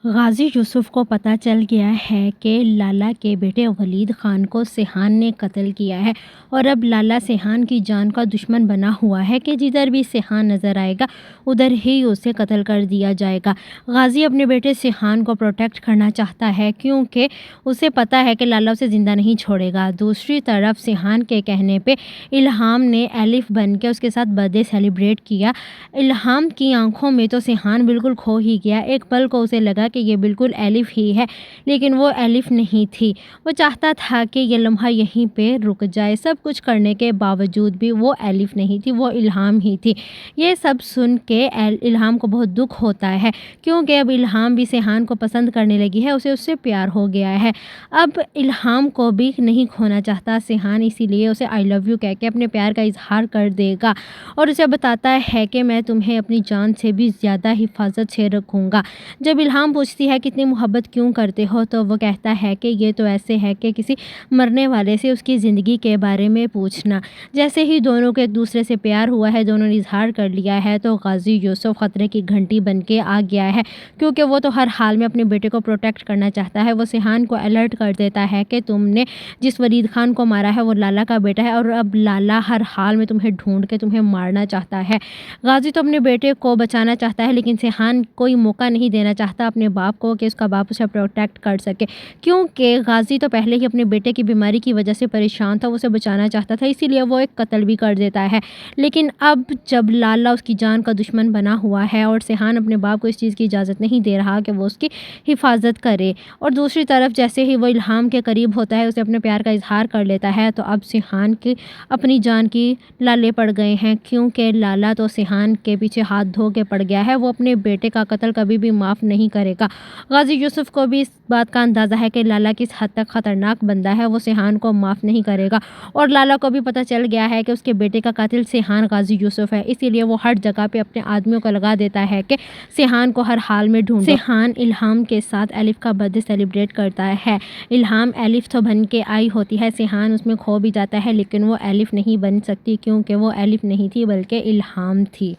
غازی یوسف کو پتہ چل گیا ہے کہ لالا کے بیٹے ولید خان کو سیحان نے قتل کیا ہے اور اب لالا سیحان کی جان کا دشمن بنا ہوا ہے کہ جدھر بھی سیحان نظر آئے گا ادھر ہی اسے قتل کر دیا جائے گا۔ غازی اپنے بیٹے سیحان کو پروٹیکٹ کرنا چاہتا ہے کیونکہ اسے پتہ ہے کہ لالا اسے زندہ نہیں چھوڑے گا۔ دوسری طرف سیحان کے کہنے پہ الہام نے ایلف بن کے اس کے ساتھ برتھ ڈے سیلیبریٹ کیا۔ الہام کی آنکھوں میں تو سیحان بالکل کھو ہی گیا۔ ایک پل کو اسے لگا کہ یہ بالکل ایلف ہی ہے، لیکن وہ ایلف نہیں تھی۔ وہ چاہتا تھا کہ یہ لمحہ یہیں پہ رک جائے۔ سب کچھ کرنے کے باوجود بھی وہ ایلف نہیں تھی، وہ الہام ہی تھی۔ یہ سب سن کے الہام کو بہت دکھ ہوتا ہے کیونکہ اب الہام بھی سیحان کو پسند کرنے لگی ہے، اسے اس سے پیار ہو گیا ہے۔ اب الہام کو بھی نہیں کھونا چاہتا سیحان، اسی لیے اسے آئی لو یو کہہ کے اپنے پیار کا اظہار کر دے گا اور اسے بتاتا ہے کہ میں تمہیں اپنی جان سے بھی زیادہ حفاظت سے رکھوں گا۔ جب الہام پوچھتی ہے کتنی محبت کیوں کرتے ہو تو وہ کہتا ہے کہ یہ تو ایسے ہے کہ کسی مرنے والے سے اس کی زندگی کے بارے میں پوچھنا۔ جیسے ہی دونوں کو ایک دوسرے سے پیار ہوا ہے، دونوں نے اظہار کر لیا ہے، تو غازی یوسف خطرے کی گھنٹی بن کے آ گیا ہے کیونکہ وہ تو ہر حال میں اپنے بیٹے کو پروٹیکٹ کرنا چاہتا ہے۔ وہ سیحان کو الرٹ کر دیتا ہے کہ تم نے جس ولید خان کو مارا ہے وہ لالا کا بیٹا ہے اور اب لالا ہر حال میں تمہیں ڈھونڈ کے تمہیں مارنا چاہتا ہے۔ غازی تو اپنے بیٹے کو بچانا چاہتا ہے لیکن سیحان کوئی موقع نہیں دینا چاہتا اپنے باپ کو کہ اس کا باپ اسے پروٹیکٹ کر سکے، کیونکہ غازی تو پہلے ہی اپنے بیٹے کی بیماری کی وجہ سے پریشان تھا، وہ اسے بچانا چاہتا تھا، اسی لیے وہ ایک قتل بھی کر دیتا ہے۔ لیکن اب جب لالا اس کی جان کا دشمن بنا ہوا ہے اور سیحان اپنے باپ کو اس چیز کی اجازت نہیں دے رہا کہ وہ اس کی حفاظت کرے، اور دوسری طرف جیسے ہی وہ الہام کے قریب ہوتا ہے، اسے اپنے پیار کا اظہار کر لیتا ہے، تو اب سیحان کی اپنی جان کی لالے پڑ گئے ہیں کیونکہ لالا تو سیحان کے پیچھے ہاتھ دھو کے پڑ گیا ہے۔ وہ اپنے بیٹے کا قتل کبھی بھی معاف نہیں کرے گا۔ غازی یوسف کو بھی اس بات کا اندازہ ہے کہ لالا کس حد تک خطرناک بندہ ہے، وہ سیحان کو معاف نہیں کرے گا، اور لالا کو بھی پتہ چل گیا ہے کہ اس کے بیٹے کا قاتل سیحان غازی یوسف ہے، اسی لیے وہ ہر جگہ پہ اپنے آدمیوں کو لگا دیتا ہے کہ سیحان کو ہر حال میں ڈھونڈو۔ سیحان الہام کے ساتھ ایلف کا برتھ ڈے سیلیبریٹ کرتا ہے۔ الہام ایلف تو بن کے آئی ہوتی ہے، سیحان اس میں کھو بھی جاتا ہے، لیکن وہ ایلف نہیں بن سکتی کیونکہ وہ ایلف نہیں تھی بلکہ الہام تھی۔